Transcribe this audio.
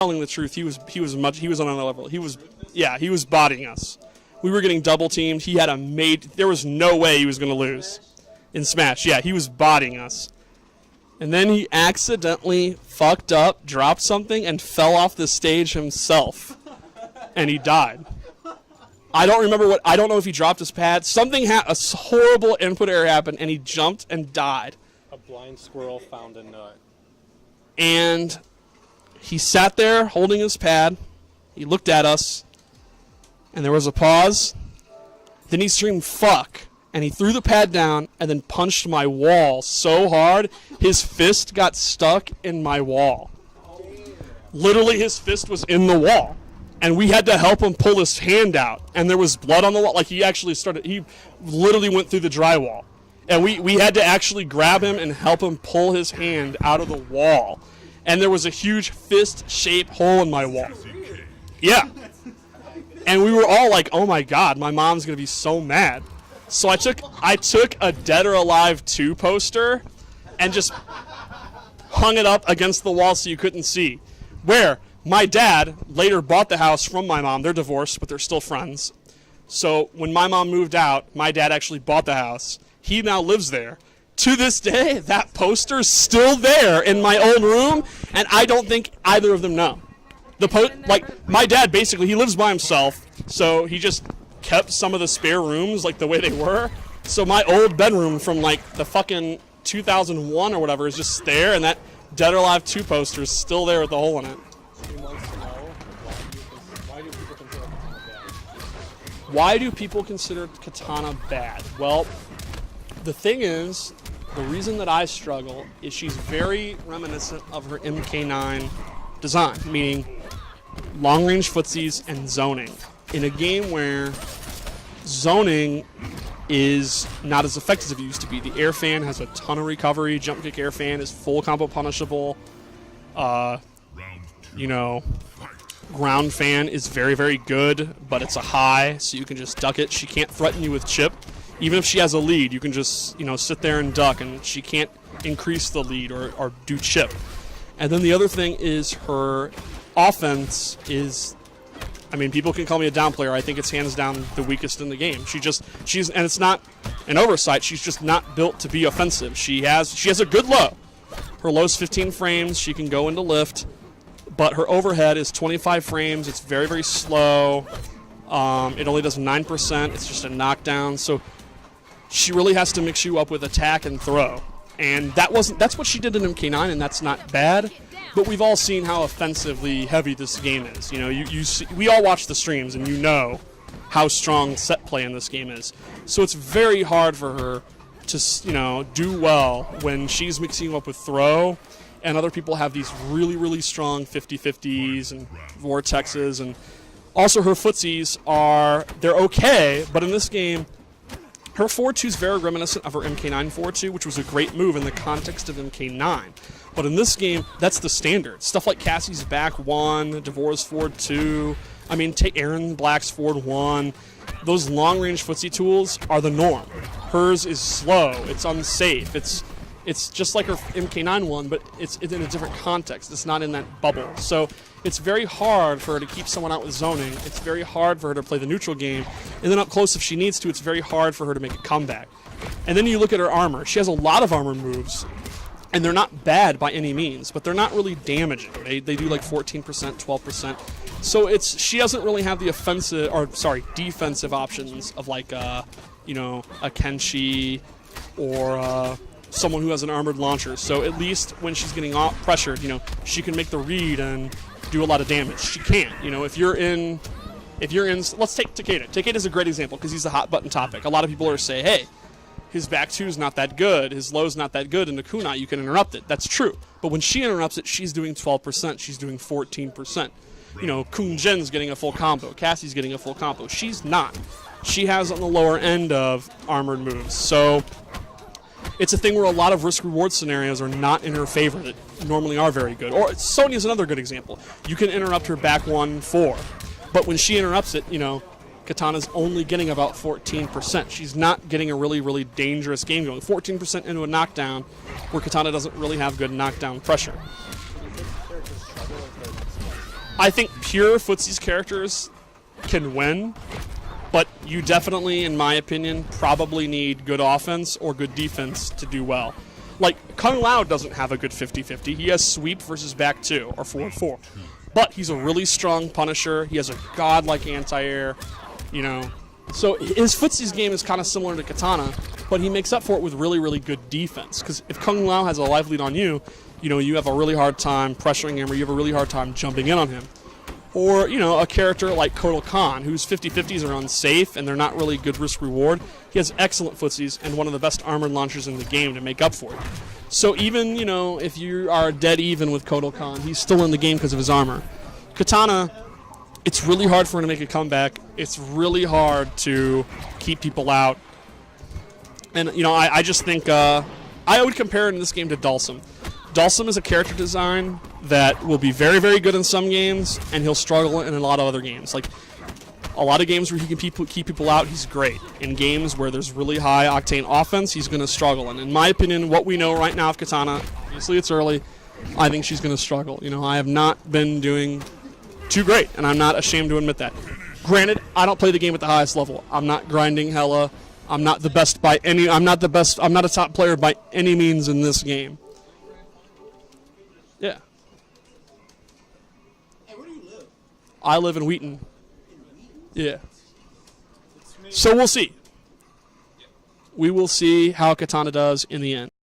telling the truth, he was on another level. He was bodying us. We were getting double teamed. He had there was no way he was going to lose in Smash. Yeah, he was bodying us. And then he accidentally fucked up, dropped something, and fell off the stage himself. And he died. I don't know if he dropped his pad. A horrible input error happened, and he jumped and died. A blind squirrel found a nut. And he sat there holding his pad. He looked at us, and there was a pause. Then he screamed, "Fuck." And he threw the pad down and then punched my wall so hard, his fist got stuck in my wall. Literally, his fist was in the wall. And we had to help him pull his hand out. And there was blood on the wall. Like, he literally went through the drywall. And we had to actually grab him and help him pull his hand out of the wall. And there was a huge fist-shaped hole in my wall. Yeah. And we were all like, oh my God, my mom's going to be so mad. So I took a Dead or Alive 2 poster and just hung it up against the wall so you couldn't see. Where my dad later bought the house from my mom. They're divorced, but they're still friends. So when my mom moved out, my dad actually bought the house. He now lives there. To this day, that poster's still there in my old room, and I don't think either of them know. My dad, basically, he lives by himself, so he just kept some of the spare rooms like the way they were. So my old bedroom from like the fucking 2001 or whatever is just there, and that Dead or Alive 2 poster is still there with the hole in it. Why do people consider Katana bad? Well, the thing is, the reason that I struggle is she's very reminiscent of her MK9 design, meaning long-range footsies and zoning. In a game where zoning is not as effective as it used to be. The air fan has a ton of recovery. Jump kick air fan is full combo punishable. Ground fan is very, very good, but it's a high, so you can just duck it. She can't threaten you with chip. Even if she has a lead, you can just, sit there and duck, and she can't increase the lead or do chip. And then the other thing is her offense is, people can call me a down player. I think it's hands down the weakest in the game. And it's not an oversight. She's just not built to be offensive. She has a good low. Her low's 15 frames. She can go into lift, but her overhead is 25 frames. It's very, very slow. It only does 9%. It's just a knockdown. So she really has to mix you up with attack and throw. And that's what she did in MK9, and that's not bad. But we've all seen how offensively heavy this game is. We all watch the streams, and you know how strong set play in this game is. So it's very hard for her to, do well when she's mixing up with throw, and other people have these really, really strong 50-50s and vortexes. And also her footsies they're okay, but in this game, her 4-2 is very reminiscent of her MK9 4-2, which was a great move in the context of MK9. But in this game, that's the standard. Stuff like Cassie's back 1, Devorah's forward 2, take Aaron Black's forward 1. Those long-range footsie tools are the norm. Hers is slow. It's unsafe. It's just like her MK9 one, but it's in a different context. It's not in that bubble. So it's very hard for her to keep someone out with zoning. It's very hard for her to play the neutral game. And then up close, if she needs to, it's very hard for her to make a comeback. And then you look at her armor. She has a lot of armor moves, and they're not bad by any means, but they're not really damaging. They do like 14%, 12%. So she doesn't really have the defensive options of like a Kenshi or someone who has an armored launcher. So at least when she's getting pressured, she can make the read and do a lot of damage. She can't. If you're in, let's take Takeda. Takeda's a great example because he's a hot button topic. A lot of people are saying, hey, his back 2 is not that good, his low's not that good, and the kunai, you can interrupt it. That's true. But when she interrupts it, she's doing 12%, she's doing 14%. Kun Jin's getting a full combo, Cassie's getting a full combo. She's not. She has on the lower end of armored moves. So it's a thing where a lot of risk-reward scenarios are not in her favor that normally are very good. Or Sonya's another good example. You can interrupt her back 1-4, but when she interrupts it, Katana's only getting about 14%. She's not getting a really, really dangerous game going. 14% into a knockdown where Katana doesn't really have good knockdown pressure. I think pure Footsie's characters can win, but you definitely, in my opinion, probably need good offense or good defense to do well. Like, Kung Lao doesn't have a good 50-50. He has sweep versus back 2, or 4-4. But he's a really strong punisher. He has a godlike anti-air, you know. So his Footsie's game is kind of similar to Katana, but he makes up for it with really, really good defense. Because if Kung Lao has a life lead on you, you know, you have a really hard time pressuring him, or you have a really hard time jumping in on him. Or, you know, a character like Kotal Khan, whose 50-50s are unsafe and they're not really good risk-reward. He has excellent footsies and one of the best armored launchers in the game to make up for it. So even, you know, if you are dead even with Kotal Khan, he's still in the game because of his armor. Katana, it's really hard for him to make a comeback. It's really hard to keep people out. And, you know, I just think I would compare it in this game to Dhalsim. Dhalsim is a character design that will be very, very good in some games, and he'll struggle in a lot of other games. Like, a lot of games where he can keep people out, he's great. In games where there's really high octane offense, he's going to struggle. And in my opinion, what we know right now of Katana, obviously it's early, I think she's going to struggle. You know, I have not been doing too great, and I'm not ashamed to admit that. Granted, I don't play the game at the highest level. I'm not grinding hella. I'm not the best by any. I'm not the best. I'm not a top player by any means in this game. Yeah. Hey, where do you live? I live in Wheaton. Yeah. So we'll see. We will see how Katana does in the end.